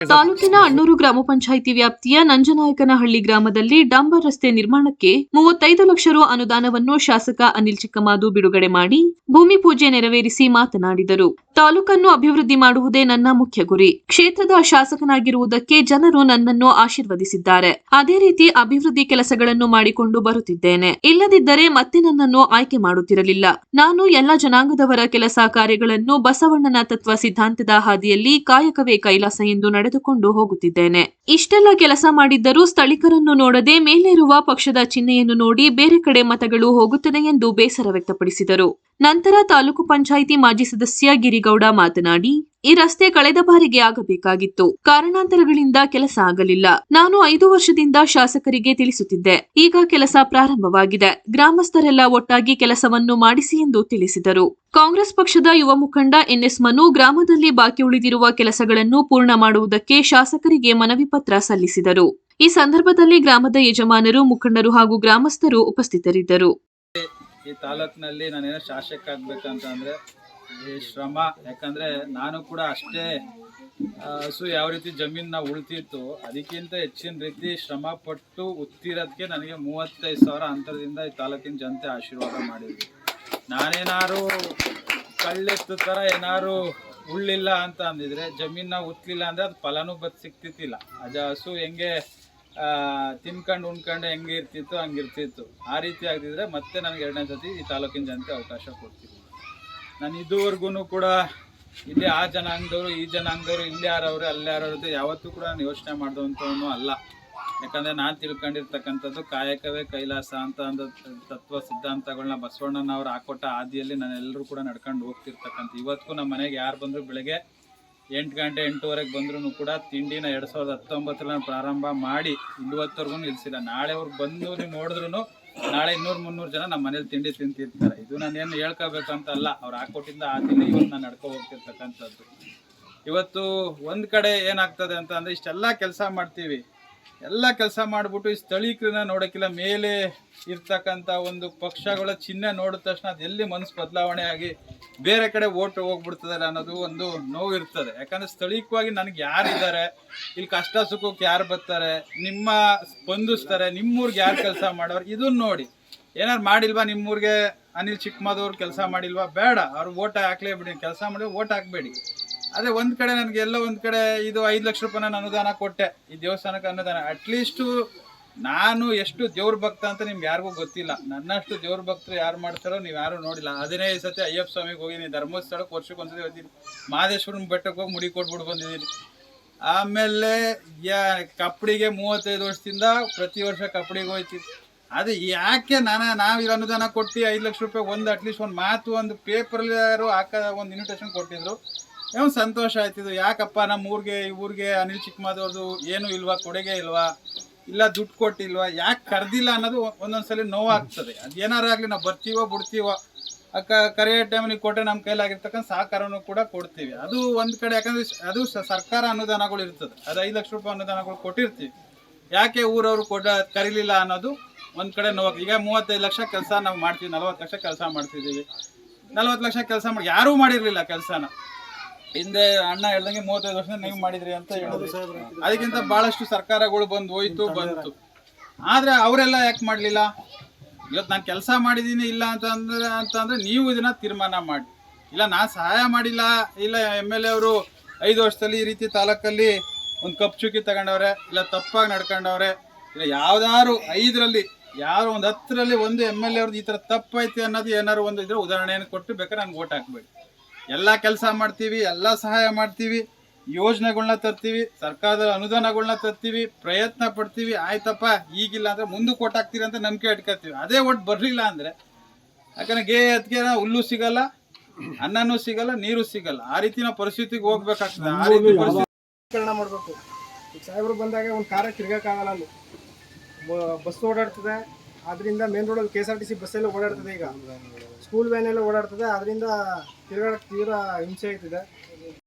ತಾಲೂಕಿನ ಅಣ್ಣೂರು ಗ್ರಾಮ ಪಂಚಾಯಿತಿ ವ್ಯಾಪ್ತಿಯ ನಂಜನಾಯಕನಹಳ್ಳಿ ಗ್ರಾಮದಲ್ಲಿ ಡಾಂಬರ್ ರಸ್ತೆ ನಿರ್ಮಾಣಕ್ಕೆ 35 ಲಕ್ಷ ರು ಅನುದಾನವನ್ನು ಶಾಸಕ ಅನಿಲ್ ಚಿಕ್ಕಮಾದು ಬಿಡುಗಡೆ ಮಾಡಿ ಭೂಮಿ ಪೂಜೆ ನೆರವೇರಿಸಿ ಮಾತನಾಡಿದರು. ತಾಲೂಕನ್ನು ಅಭಿವೃದ್ಧಿ ಮಾಡುವುದೇ ನನ್ನ ಮುಖ್ಯ ಗುರಿ. ಕ್ಷೇತ್ರದ ಶಾಸಕನಾಗಿರುವುದಕ್ಕೆ ಜನರು ನನ್ನನ್ನು ಆಶೀರ್ವದಿಸಿದ್ದಾರೆ. ಅದೇ ರೀತಿ ಅಭಿವೃದ್ಧಿ ಕೆಲಸಗಳನ್ನು ಮಾಡಿಕೊಂಡು ಬರುತ್ತಿದ್ದೇನೆ. ಇಲ್ಲದಿದ್ದರೆ ಮತ್ತೆ ನನ್ನನ್ನು ಆಯ್ಕೆ ಮಾಡುತ್ತಿರಲಿಲ್ಲ. ನಾನು ಎಲ್ಲ ಜನಾಂಗದವರ ಕೆಲಸ ಕಾರ್ಯಗಳನ್ನು ಬಸವಣ್ಣನ ತತ್ವ ಸಿದ್ಧಾಂತದ ಹಾದಿಯಲ್ಲಿ ಕಾಯಕವೇ ಕೈಲಾಸ ಎಂದು ನಡೆದುಕೊಂಡು ಹೋಗುತ್ತಿದ್ದೇನೆ. ಇಷ್ಟೆಲ್ಲ ಕೆಲಸ ಮಾಡಿದ್ದರೂ ಸ್ಥಳೀಕರನ್ನು ನೋಡದೆ ಮೇಲಿರುವ ಪಕ್ಷದ ಚಿಹ್ನೆಯನ್ನು ನೋಡಿ ಬೇರೆ ಕಡೆ ಮತಗಳು ಹೋಗುತ್ತದೆ ಎಂದು ಬೇಸರ ವ್ಯಕ್ತಪಡಿಸಿದರು. ನಂತರ ತಾಲೂಕು ಪಂಚಾಯಿತಿ ಮಾಜಿ ಸದಸ್ಯ ಗಿರಿಗೌಡ ಮಾತನಾಡಿ, ಈ ರಸ್ತೆ ಕಳೆದ ಬಾರಿಗೆ ಆಗಬೇಕಾಗಿತ್ತು. ಕಾರಣಾಂತರಗಳಿಂದ ಕೆಲಸ ಆಗಲಿಲ್ಲ. ನಾನು 5 ವರ್ಷದಿಂದ ಶಾಸಕರಿಗೆ ತಿಳಿಸುತ್ತಿದ್ದೆ. ಈಗ ಕೆಲಸ ಪ್ರಾರಂಭವಾಗಿದೆ. ಗ್ರಾಮಸ್ಥರೆಲ್ಲ ಒಟ್ಟಾಗಿ ಕೆಲಸವನ್ನು ಮಾಡಿಸಿ ಎಂದು ತಿಳಿಸಿದರು. ಕಾಂಗ್ರೆಸ್ ಪಕ್ಷದ ಯುವ ಮುಖಂಡ ಎನ್ಎಸ್ ಮನು ಗ್ರಾಮದಲ್ಲಿ ಬಾಕಿ ಉಳಿದಿರುವ ಕೆಲಸಗಳನ್ನು ಪೂರ್ಣ ಮಾಡುವುದಕ್ಕೆ ಶಾಸಕರಿಗೆ ಮನವಿ ಪತ್ರ ಸಲ್ಲಿಸಿದರು. ಈ ಸಂದರ್ಭದಲ್ಲಿ ಗ್ರಾಮದ ಯಜಮಾನರು, ಮುಖಂಡರು ಹಾಗೂ ಗ್ರಾಮಸ್ಥರು ಉಪಸ್ಥಿತರಿದ್ದರು. ಈ ತಾಲೂಕಿನಲ್ಲಿ ನಾನೇನೋ ಶಾಸಕ ಆಗ್ಬೇಕಂತಂದ್ರೆ ಈ ಶ್ರಮ, ಯಾಕಂದ್ರೆ ನಾನು ಕೂಡ ಅಷ್ಟೇ ಹಸು ಯಾವ ರೀತಿ ಜಮೀನ ಉಳ್ತಿತ್ತು ಅದಕ್ಕಿಂತ ಹೆಚ್ಚಿನ ರೀತಿ ಶ್ರಮ ಪಟ್ಟು ಉತ್ತಿರೋದಕ್ಕೆ ನನಗೆ 35,000 ಅಂತರದಿಂದ ಈ ತಾಲೂಕಿನ ಜನತೆ ಆಶೀರ್ವಾದ ಮಾಡಿದ್ವಿ. ನಾನೇನಾರು ಕಳ್ಳೆತ್ತು ಥರ ಏನಾರು ಉಳ್ಳಿಲ್ಲ ಅಂತ ಅಂದಿದ್ರೆ, ಜಮೀನ ಉತ್ತಲಿಲ್ಲ ಅಂದರೆ ಅದು ಫಲನೂ ಸಿಕ್ತಿತ್ತಿಲ್ಲ. ಅದು ಹಸು ಹೆಂಗೆ ತಿನ್ಕೊಂಡು ಉಣ್ಕೊಂಡು ಹೆಂಗೆ ಇರ್ತಿತ್ತು ಹಂಗಿರ್ತಿತ್ತು. ಆ ರೀತಿ ಆಗ್ತಿದ್ರೆ ಮತ್ತೆ ನನಗೆ 2ನೇ ಸತಿ ಈ ತಾಲೂಕಿನ ಜನತೆ ಅವಕಾಶ ಕೊಡ್ತಿದ್ವಿ. ನಾನು ಇದುವರೆಗೂ ಕೂಡ ಇಲ್ಲಿ ಆ ಜನಾಂಗದವರು ಈ ಜನಾಂಗದವರು ಇಲ್ಲಿ ಯಾರವ್ರೆ ಅಲ್ಲಿ ಯಾರವ್ರದ್ದು ಯಾವತ್ತೂ ಕೂಡ ನಾನು ಯೋಚನೆ ಮಾಡಿದಂಥವನು ಅಲ್ಲ. ಯಾಕಂದರೆ ನಾನು ತಿಳ್ಕೊಂಡಿರ್ತಕ್ಕಂಥದ್ದು ಕಾಯಕವೇ ಕೈಲಾಸ ಅಂತ ತತ್ವ ಸಿದ್ಧಾಂತಗಳನ್ನ ಬಸವಣ್ಣನವ್ರು ಹಾಕೊಟ್ಟ ಹಾದಿಯಲ್ಲಿ ನಾನೆಲ್ಲರೂ ಕೂಡ ನಡ್ಕೊಂಡು ಹೋಗ್ತಿರ್ತಕ್ಕಂಥ. ಇವತ್ತಿಗೂ ನಮ್ಮ ಮನೆಗೆ ಯಾರು ಬಂದರೂ ಬೆಳಗ್ಗೆ 8 ಗಂಟೆ 8:15 ಬಂದ್ರೂ ಕೂಡ ತಿಂಡಿನ 2019 ಪ್ರಾರಂಭ ಮಾಡಿ ಇಲ್ಲಿವತ್ತರೆಗೂ ನಿಲ್ಲಿಸಿಲ್ಲ. ನಾಳೆ ಅವ್ರು ಬಂದು ನೀವು ನೋಡಿದ್ರು ನಾಳೆ 200-300 ಜನ ನಮ್ಮ ಮನೇಲಿ ತಿಂಡಿ ತಿಂತಿರ್ತಾರೆ. ಇದು ನಾನೇನು ಹೇಳ್ಕೋಬೇಕಂತ ಅಲ್ಲ, ಅವ್ರು ಹಾಕೊಟ್ಟಿದ್ದ ಆದಿಲ್ಲ ಇವತ್ತು ನಾನು ನಡ್ಕೊ ಹೋಗ್ತಿರ್ತಕ್ಕಂಥದ್ದು. ಇವತ್ತು ಒಂದು ಕಡೆ ಏನಾಗ್ತದೆ ಅಂತ ಅಂದರೆ, ಇಷ್ಟೆಲ್ಲ ಕೆಲಸ ಮಾಡ್ತೀವಿ, ಎಲ್ಲ ಕೆಲಸ ಮಾಡಿಬಿಟ್ಟು ಈ ಸ್ಥಳೀಕರನ್ನ ನೋಡೋಕ್ಕಿಲ್ಲ, ಮೇಲೆ ಇರ್ತಕ್ಕಂಥ ಒಂದು ಪಕ್ಷಗಳ ಚಿಹ್ನೆ ನೋಡಿದ ತಕ್ಷಣ ಅದು ಎಲ್ಲಿ ಮನಸ್ಸು ಬದಲಾವಣೆ ಆಗಿ ಬೇರೆ ಕಡೆ ಓಟು ಹೋಗ್ಬಿಡ್ತದಲ್ಲ ಅನ್ನೋದು ಒಂದು ನೋವು ಇರ್ತದೆ. ಯಾಕಂದರೆ ಸ್ಥಳೀಯವಾಗಿ ನನಗೆ ಯಾರಿದ್ದಾರೆ, ಇಲ್ಲಿ ಕಷ್ಟ ಸುಖಕ್ಕೆ ಯಾರು ಬರ್ತಾರೆ, ನಿಮ್ಮ ಸ್ಪಂದಿಸ್ತಾರೆ, ನಿಮ್ಮೂರಿಗೆ ಯಾರು ಕೆಲಸ ಮಾಡೋರು, ಇದನ್ನು ನೋಡಿ. ಏನಾರು ಮಾಡಿಲ್ವಾ ನಿಮ್ಮೂರಿಗೆ ಅನಿಲ್ ಚಿಕ್ಕಮಾದವ್ರು ಕೆಲಸ ಮಾಡಿಲ್ವಾ, ಬೇಡ, ಅವ್ರು ಓಟ್ ಹಾಕ್ಲೇಬಿಡಿ, ಕೆಲಸ ಮಾಡಿ ಓಟ್ ಹಾಕಬೇಡಿ. ಅದೇ ಒಂದು ಕಡೆ ನನಗೆ ಎಲ್ಲ ಒಂದು ಕಡೆ ಇದು 5 ಲಕ್ಷ ರೂಪಾಯಿ ನಾನು ಅನುದಾನ ಕೊಟ್ಟೆ ಈ ದೇವಸ್ಥಾನಕ್ಕೆ ಅನುದಾನ. ಅಟ್ಲೀಸ್ಟು ನಾನು ಎಷ್ಟು ದೇವ್ರ ಭಕ್ತ ಅಂತ ನಿಮ್ಗೆ ಯಾರಿಗೂ ಗೊತ್ತಿಲ್ಲ. ನನ್ನಷ್ಟು ದೇವ್ರ ಭಕ್ತರು ಯಾರು ಮಾಡ್ತಾರೋ ನೀವು ಯಾರು ನೋಡಿಲ್ಲ. 15 ಸತಿ ಅಯ್ಯಪ್ಪ ಸ್ವಾಮಿಗೆ ಹೋಗಿನಿ, ಧರ್ಮಸ್ಥಳಕ್ಕೆ ವರ್ಷಕ್ಕೊಂದ್ಸತಿ ಹೋಗ್ತೀನಿ, ಮಹದೇಶ್ವರನ ಬೆಟ್ಟಕ್ಕೆ ಹೋಗಿ ಮುಡಿ ಕೊಟ್ಬಿಟ್ಟು ಬಂದಿದ್ದೀನಿ. ಆಮೇಲೆ ಕಪ್ಪಡಿಗೆ 35 ವರ್ಷದಿಂದ ಪ್ರತಿ ವರ್ಷ ಕಪ್ಪಡಿಗೆ ಹೋಗ್ತೀವಿ. ಅದು ಯಾಕೆ ನಾವು ಈಗ ಅನುದಾನ ಕೊಟ್ಟು 5 ಲಕ್ಷ ರೂಪಾಯಿ ಒಂದು ಅಟ್ಲೀಸ್ಟ್ ಒಂದು ಮಾತು ಒಂದು ಪೇಪರಲ್ಲಿ ಯಾರು ಒಂದು ಇನ್ವಿಟೇಷನ್ ಕೊಟ್ಟಿದ್ರು, ಏನೋ ಸಂತೋಷ ಆಯ್ತಿದ್ದು. ಯಾಕಪ್ಪ ನಮ್ಮ ಊರಿಗೆ ಈ ಊರಿಗೆ ಅನಿಲ್ ಚಿಕ್ಕಮಾದವ್ರದ್ದು ಏನೂ ಇಲ್ವಾ, ಕೊಡುಗೆ ಇಲ್ವಾ, ಇಲ್ಲ ದುಡ್ಡು ಕೊಟ್ಟಿಲ್ವಾ, ಯಾಕೆ ಕರೆದಿಲ್ಲ ಅನ್ನೋದು ಒಂದೊಂದ್ಸಲಿ ನೋವಾಗ್ತದೆ. ಅದು ಏನಾರಾಗಲಿ ನಾವು ಬರ್ತೀವೋ ಬಿಡ್ತೀವೋ, ಕರೆಯೋ ಟೈಮಿಗೆ ಕೊಟ್ಟರೆ ನಮ್ಮ ಕೈಲಾಗಿರ್ತಕ್ಕಂಥ ಸಹಕಾರನೂ ಕೂಡ ಕೊಡ್ತೀವಿ. ಅದು ಒಂದು ಕಡೆ, ಯಾಕಂದರೆ ಅದು ಸರ್ಕಾರ ಅನುದಾನಗಳು ಇರ್ತದೆ. ಅದು 5 ಲಕ್ಷ ರೂಪಾಯಿ ಅನುದಾನಗಳು ಕೊಟ್ಟಿರ್ತೀವಿ, ಯಾಕೆ ಊರವರು ಕರೀಲಿಲ್ಲ ಅನ್ನೋದು ಒಂದು ಕಡೆ ನೋವು. ಈಗ 35 ಲಕ್ಷ ಕೆಲಸ ನಾವು ಮಾಡ್ತೀವಿ, 40 ಲಕ್ಷ ಕೆಲಸ ಮಾಡ್ತಿದ್ದೀವಿ. 40 ಲಕ್ಷ ಕೆಲಸ ಮಾಡಿ ಯಾರೂ ಮಾಡಿರಲಿಲ್ಲ ಕೆಲಸನ. ಹಿಂದೆ ಅಣ್ಣ ಹೇಳ್ದಂಗೆ 35 ವರ್ಷ ನೀವು ಮಾಡಿದ್ರಿ ಅಂತ ಹೇಳಿದ್ರು. ಅದಕ್ಕಿಂತ ಭಾಳಷ್ಟು ಸರ್ಕಾರಗಳು ಬಂತು. ಆದರೆ ಅವರೆಲ್ಲ ಯಾಕೆ ಮಾಡಲಿಲ್ಲ? ಇವತ್ತು ನಾನು ಕೆಲಸ ಮಾಡಿದ್ದೀನಿ ಇಲ್ಲ ಅಂತಂದರೆ ನೀವು ಇದನ್ನು ತೀರ್ಮಾನ ಮಾಡಿ. ಇಲ್ಲ ನಾನು ಸಹಾಯ ಮಾಡಿಲ್ಲ, ಇಲ್ಲ MLA ಅವರು 5 ವರ್ಷದಲ್ಲಿ ಈ ರೀತಿ ತಾಲೂಕಲ್ಲಿ ಒಂದು ಕಪ್ ಚುಕ್ಕಿ ತಗೊಂಡವ್ರೆ, ಇಲ್ಲ ತಪ್ಪಾಗಿ ನಡ್ಕೊಂಡವ್ರೆ, ಇಲ್ಲ ಯಾವ್ದಾದ್ರು 5ರಲ್ಲಿ ಯಾರು ಒಂದು 10ರಲ್ಲಿ ಒಂದು MLA ಅವ್ರದ್ದು ಈ ಥರ ತಪ್ಪೈತಿ ಅನ್ನೋದು ಏನಾದ್ರು ಒಂದು ಇದ್ರೆ ಉದಾಹರಣೆಯನ್ನು ಕೊಟ್ಟು ಬೇಕಾದ್ರೆ ನನಗೆ ಓಟ್ ಹಾಕ್ಬೇಡಿ. ಎಲ್ಲ ಕೆಲಸ ಮಾಡ್ತೀವಿ, ಎಲ್ಲ ಸಹಾಯ ಮಾಡ್ತೀವಿ, ಯೋಜನೆಗಳನ್ನ ತರ್ತೀವಿ, ಸರ್ಕಾರದ ಅನುದಾನಗಳನ್ನ ತರ್ತೀವಿ, ಪ್ರಯತ್ನ ಪಡ್ತೀವಿ. ಆಯ್ತಪ್ಪ ಈಗಿಲ್ಲ ಅಂದರೆ ಮುಂದಕ್ಕೆ ಓಟ್ ಹಾಕ್ತೀರಿ ಅಂತ ನಂಬಿಕೆ ಇಟ್ಕೊತೀವಿ. ಅದೇ ಓಟ್ ಬರಲಿಲ್ಲ ಅಂದರೆ, ಯಾಕಂದರೆ ಅದಕ್ಕೆ ಹುಲ್ಲು ಸಿಗಲ್ಲ, ಅನ್ನನೂ ಸಿಗಲ್ಲ, ನೀರು ಸಿಗಲ್ಲ. ಆ ರೀತಿ ನಾವು ಪರಿಸ್ಥಿತಿಗೆ ಹೋಗ್ಬೇಕಾಗ್ತದೆ. ಆ ರೀತಿ ಪರಿಸ್ಥಿತಿ ಮಾಡಬೇಕು. ಈಗ ಸಾಹೇಬರು ಬಂದಾಗ ಒಂದು ಕಾರ ತಿರ್ಗೋಕ್ಕಾಗಲ್ಲ, ಅಲ್ಲಿ ಬಸ್ ಓಡಾಡ್ತದೆ. ಅದರಿಂದ ಮೇನ್ ರೋಡಲ್ಲಿ KSRTC ಬಸ್ಸೆಲ್ಲ ಓಡಾಡ್ತದೆ. ಈಗ ಸ್ಕೂಲ್ ವ್ಯಾನ್ ಎಲ್ಲ ಓಡಾಡ್ತದೆ. ಅದರಿಂದ ತಿರ್ಗಾಡಕ್ಕೆ ತೀರಾ ಹಿಂಸೆ ಆಗ್ತಿದೆ.